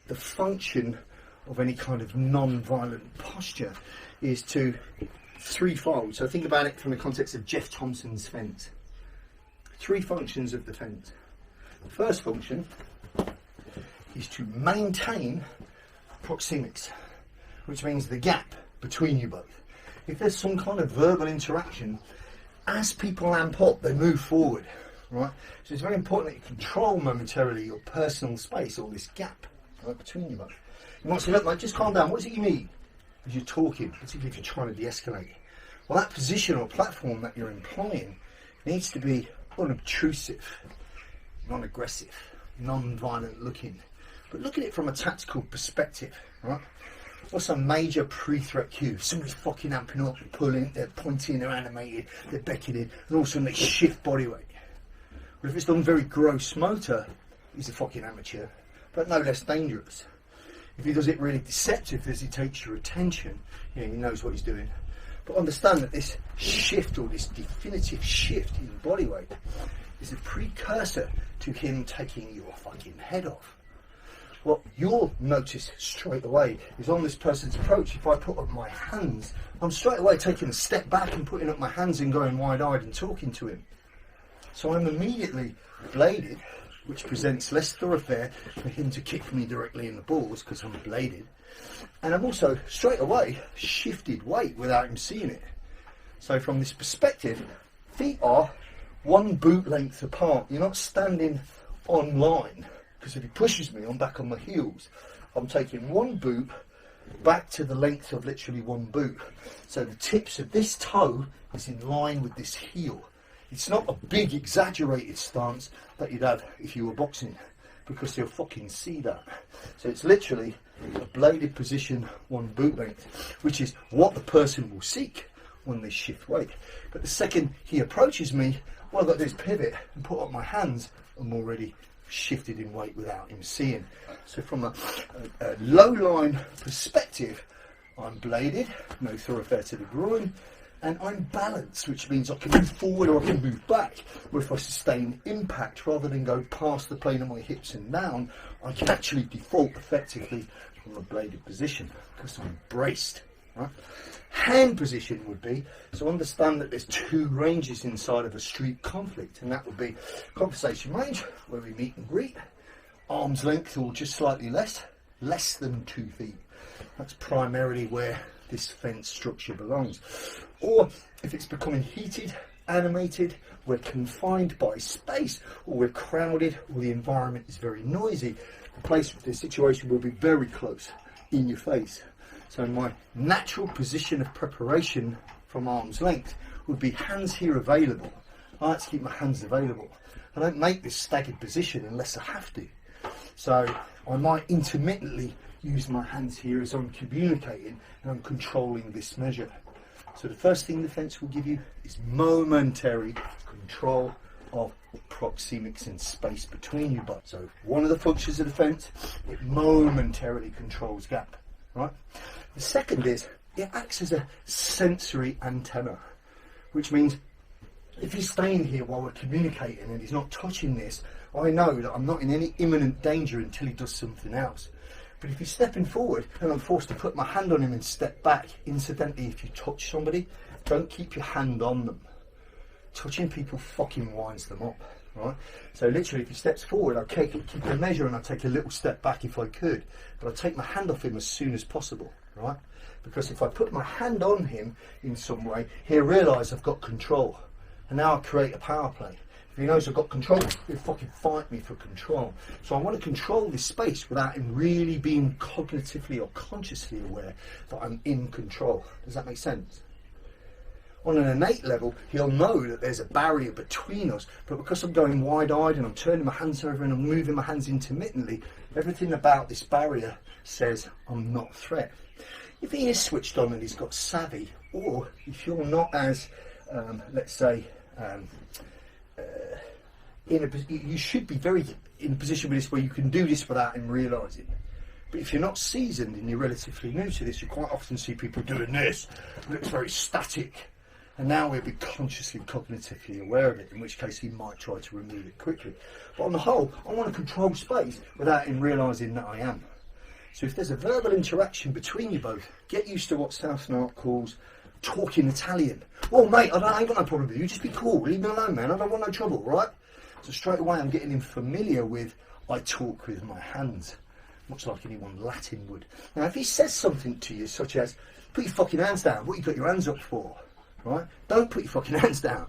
the function of any kind of non-violent posture is to threefold. So think about it from the context of Jeff Thompson's fence. Three functions of the fence. The first function is to maintain proxemics, which means the gap between you both. If there's some kind of verbal interaction, as people amp up, they move forward, right? So it's very important that you control momentarily your personal space, or this gap, right, between you both. You might say, look, mate, just calm down. What is it you need? As you're talking, particularly if you're trying to de-escalate. Well, that position or platform that you're employing needs to be unobtrusive, non-aggressive, non-violent looking. But look at it from a tactical perspective, right? What's a major pre-threat cue? Somebody's fucking amping up, pulling, they're pointing, they're animated, they're beckoning, and all of a sudden they shift body weight. Well, if it's done very gross motor, he's a fucking amateur, but no less dangerous. If he does it really deceptive, as he takes your attention, you know, he knows what he's doing. But understand that this shift, or this definitive shift in body weight, is a precursor to him taking your fucking head off. What you'll notice straight away is on this person's approach, if I put up my hands, I'm straight away taking a step back and putting up my hands and going wide-eyed and talking to him. So I'm immediately bladed, which presents less thoroughfare for him to kick me directly in the balls because I'm bladed. And I'm also straight away shifted weight without him seeing it. So from this perspective, feet are one boot length apart. You're not standing on line, because if he pushes me, I'm back on my heels. I'm taking one boot back to the length of literally one boot. So the tips of this toe is in line with this heel. It's not a big exaggerated stance that you'd have if you were boxing, because they'll fucking see that. So it's literally a bladed position, one boot length, which is what the person will seek when they shift weight. But the second he approaches me, what I've got to do is pivot and put up my hands. I'm already shifted in weight without him seeing. So from a low line perspective, I'm bladed, no thoroughfare to the groin, and I'm balanced, which means I can move forward or I can move back. Or if I sustain impact, rather than go past the plane of my hips and down, I can actually default effectively from a bladed position because I'm braced. Right? Hand position would be, so understand that there's two ranges inside of a street conflict, and that would be conversation range, where we meet and greet, arm's length or just slightly less than 2 feet. That's primarily where this fence structure belongs. Or if it's becoming heated, animated, we're confined by space, or we're crowded, or the environment is very noisy, the situation will be very close in your face. So my natural position of preparation from arm's length would be hands here available. I like to keep my hands available. I don't make this staggered position unless I have to. So I might intermittently use my hands here as I'm communicating and I'm controlling this measure. So the first thing the fence will give you is momentary control of proxemics and space between you both. So one of the functions of the fence, it momentarily controls gap, right? The second is it acts as a sensory antenna, which means if he's staying here while we're communicating and he's not touching this, I know that I'm not in any imminent danger until he does something else. But if he's stepping forward and I'm forced to put my hand on him and step back, incidentally, if you touch somebody, don't keep your hand on them. Touching people fucking winds them up, right? So literally, if he steps forward, I'll keep a measure and I'll take a little step back if I could, but I'll take my hand off him as soon as possible, right? Because if I put my hand on him in some way, he'll realise I've got control. And now I create a power play. If he knows I've got control, he'll fucking fight me for control. So I want to control this space without him really being cognitively or consciously aware that I'm in control. Does that make sense? On an innate level, he'll know that there's a barrier between us, but because I'm going wide-eyed and I'm turning my hands over and I'm moving my hands intermittently, everything about this barrier says I'm not a threat. If he is switched on and he's got savvy, or if you're not as, let's say, you should be very in a position with this where you can do this without him realising. But if you're not seasoned and you're relatively new to this, you quite often see people doing this. It looks very static. And now we'll be consciously, cognitively aware of it, in which case he might try to remove it quickly. But on the whole, I want to control space without him realising that I am. So if there's a verbal interaction between you both, get used to what South Narc calls talking Italian. Well, mate, I ain't got no problem with you. Just be cool. Leave me alone, man. I don't want no trouble, right? So straight away, I'm getting him familiar with I talk with my hands, much like anyone Latin would. Now, if he says something to you, such as, put your fucking hands down, what you got your hands up for? Right? Don't put your fucking hands down.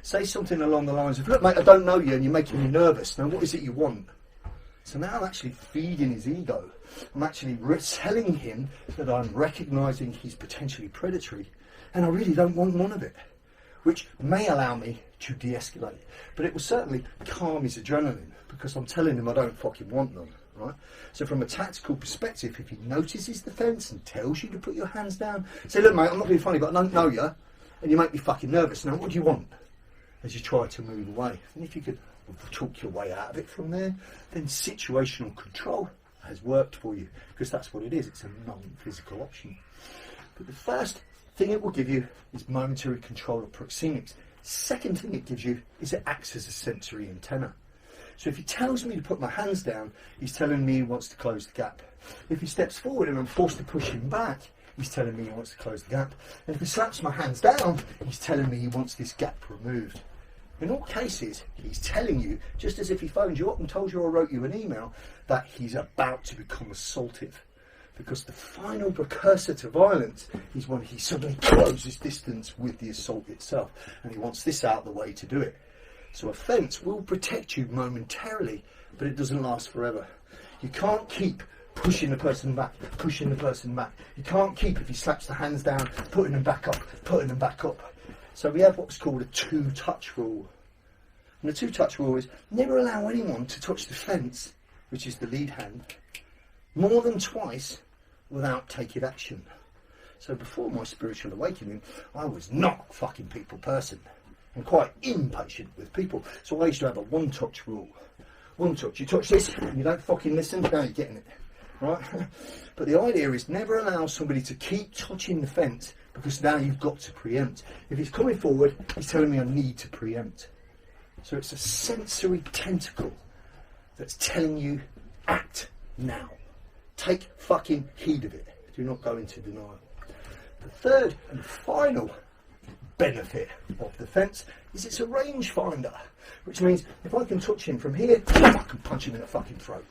Say something along the lines of, look, mate, I don't know you and you're making me nervous. Now, what is it you want? So now I'm actually feeding his ego. I'm actually telling him that I'm recognising he's potentially predatory and I really don't want none of it, which may allow me to de-escalate. But it will certainly calm his adrenaline because I'm telling him I don't fucking want none. Right? So from a tactical perspective, if he notices the fence and tells you to put your hands down, say, look, mate, I'm not being funny, but I don't know you, and you make me fucking nervous. Now, what do you want? As you try to move away. And if you could talk your way out of it from there, then situational control has worked for you, because that's what it is. It's a non-physical option. But the first thing it will give you is momentary control of proxemics. Second thing it gives you is it acts as a sensory antenna. So if he tells me to put my hands down, he's telling me he wants to close the gap. If he steps forward and I'm forced to push him back, he's telling me he wants to close the gap. And if he slaps my hands down, he's telling me he wants this gap removed. In all cases, he's telling you, just as if he phoned you up and told you or wrote you an email, that he's about to become assaultive. Because the final precursor to violence is when he suddenly closes distance with the assault itself. And he wants this out of the way to do it. So a fence will protect you momentarily, but it doesn't last forever. You can't keep pushing the person back, pushing the person back. You can't keep, if he slaps the hands down, putting them back up, putting them back up. So we have what's called a two-touch rule. And the two-touch rule is never allow anyone to touch the fence, which is the lead hand, more than twice without taking action. So before my spiritual awakening, I was not a fucking people person. I'm quite impatient with people. So I used to have a one-touch rule. One touch. You touch this and you don't fucking listen, now you're getting it. Right? But the idea is never allow somebody to keep touching the fence because now you've got to preempt. If he's coming forward, he's telling me I need to preempt. So it's a sensory tentacle that's telling you, act now. Take fucking heed of it. Do not go into denial. The third and final benefit of the fence is it's a rangefinder, which means if I can touch him from here, I can punch him in the fucking throat.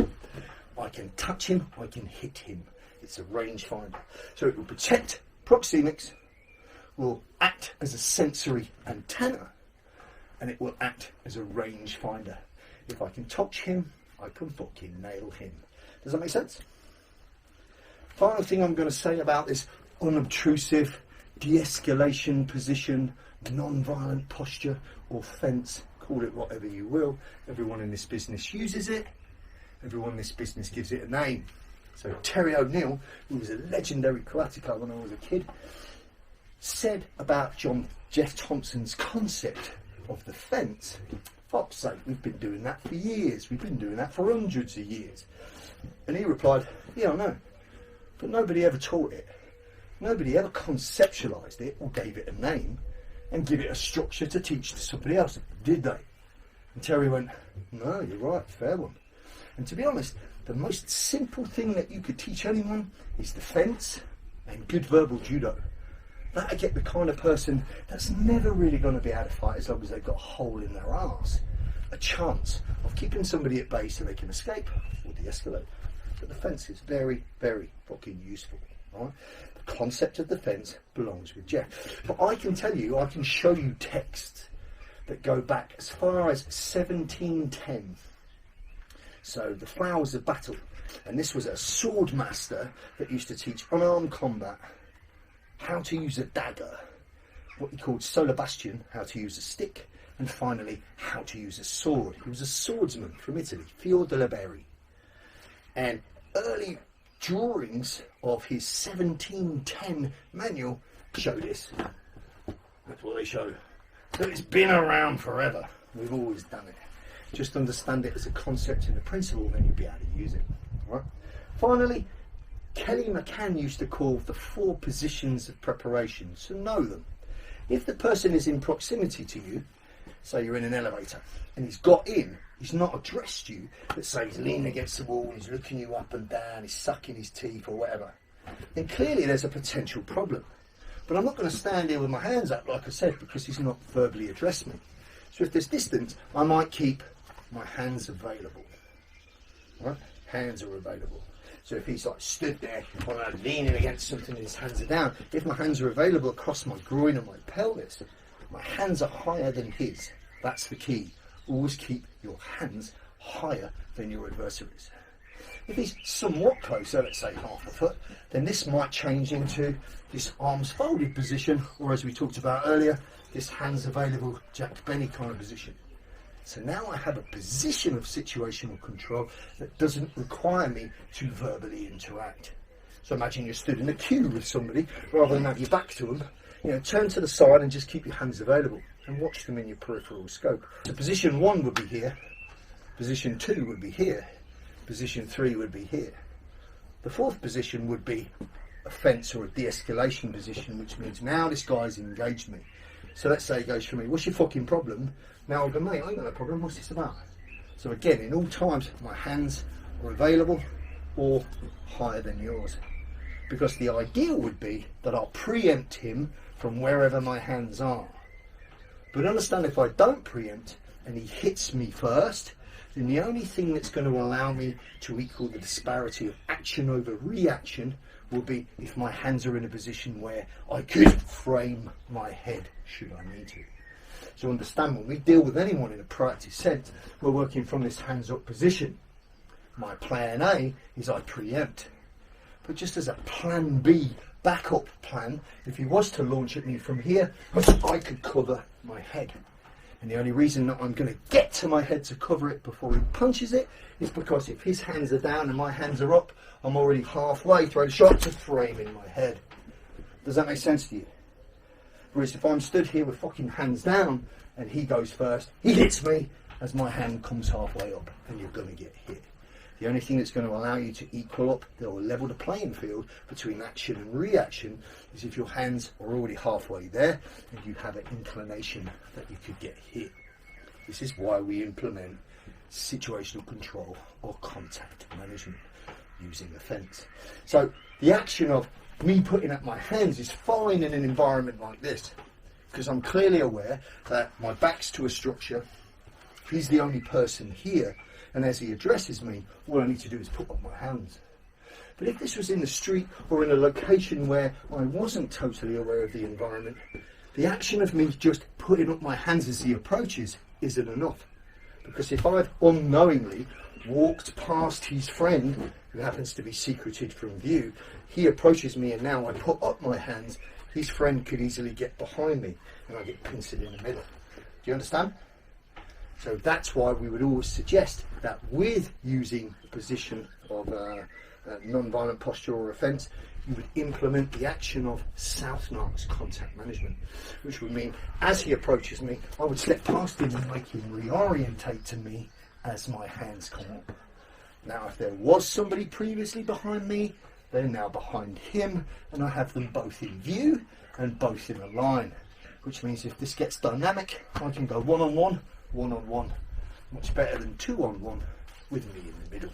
I can touch him, I can hit him. It's a rangefinder. So it will protect proxemics, will act as a sensory antenna, and it will act as a rangefinder. If I can touch him, I can fucking nail him. Does that make sense? Final thing I'm going to say about this unobtrusive de-escalation position, non-violent posture or fence, call it whatever you will. Everyone in this business uses it. Everyone in this business gives it a name. So Terry O'Neill, who was a legendary karateka when I was a kid, said about Jeff Thompson's concept of the fence, fuck's sake, we've been doing that for years. We've been doing that for hundreds of years. And he replied, yeah, I know. But nobody ever taught it. Nobody ever conceptualised it or gave it a name and give it a structure to teach to somebody else, did they? And Terry went, no, you're right, fair one. And to be honest, the most simple thing that you could teach anyone is the fence and good verbal judo. That'll get the kind of person that's never really going to be able to fight as long as they've got a hole in their arse a chance of keeping somebody at bay so they can escape or de-escalate. But the fence is very, very fucking useful. Right? The concept of the fence belongs with Jeff. But I can tell you, I can show you texts that go back as far as 1710. So the Flowers of Battle. And this was a sword master that used to teach unarmed combat, how to use a dagger, what he called solar bastion, how to use a stick, and finally, how to use a sword. He was a swordsman from Italy, Fior de la Berry. And early drawings of his 1710 manual show this. That's what they show. So it's been around forever. We've always done it. Just understand it as a concept and a principle, then you'll be able to use it. Right? Finally, Kelly McCann used to call the 4 positions of preparation, so know them. If the person is in proximity to you say you're in an elevator and he's got in, he's not addressed you, but say he's leaning against the wall, he's looking you up and down, he's sucking his teeth or whatever, then clearly there's a potential problem. But I'm not going to stand here with my hands up, like I said, because he's not verbally addressed me. So if there's distance, I might keep my hands available. Right? Hands are available. So if he's like stood there or I'm leaning against something and his hands are down, if my hands are available across my groin and my pelvis, my hands are higher than his. That's the key. Always keep your hands higher than your adversaries. If he's somewhat closer, let's say half a foot, then this might change into this arms folded position, or as we talked about earlier, this hands available Jack Benny kind of position. So now I have a position of situational control that doesn't require me to verbally interact. So imagine you're stood in a queue with somebody, rather than have your back to them, turn to the side and just keep your hands available and watch them in your peripheral scope. So position 1 would be here, position 2 would be here, position 3 would be here. The 4th position would be a fence or a de-escalation position, which means now this guy's engaged me. So let's say he goes for me, what's your fucking problem? Now I'll go, mate, I ain't got no problem, what's this about? So again, in all times, my hands are available or higher than yours. Because the ideal would be that I'll preempt him from wherever my hands are. But understand, if I don't preempt and he hits me first, then the only thing that's going to allow me to equal the disparity of action over reaction will be if my hands are in a position where I could frame my head should I need to. So understand, when we deal with anyone in a proactive sense, we're working from this hands up position. My plan A is I preempt. But just as a plan B backup plan, if he was to launch at me from here, I could cover my head. And the only reason that I'm going to get to my head to cover it before he punches it is because if his hands are down and my hands are up, I'm already halfway through the shot to frame in my head. Does that make sense to you? Whereas if I'm stood here with fucking hands down and he goes first, he hits me as my hand comes halfway up and you're going to get hit. The only thing that's going to allow you to equal up or level the playing field between action and reaction is if your hands are already halfway there and you have an inclination that you could get hit. This is why we implement situational control or contact management using a fence. So the action of me putting up my hands is fine in an environment like this, because I'm clearly aware that my back's to a structure, he's the only person here, and as he addresses me, all I need to do is put up my hands. But if this was in the street or in a location where I wasn't totally aware of the environment, the action of me just putting up my hands as he approaches isn't enough. Because if I've unknowingly walked past his friend, who happens to be secreted from view, he approaches me and now I put up my hands, his friend could easily get behind me and I get pincered in the middle. Do you understand? So that's why we would always suggest that with using a position of non-violent posture or offence, you would implement the action of South Narc's contact management, which would mean as he approaches me, I would slip past him and make him reorientate to me as my hands come up. Now, if there was somebody previously behind me, they're now behind him, and I have them both in view and both in a line, which means if this gets dynamic, I can go one-on-one, one-on-one, much better than two-on-one with me in the middle.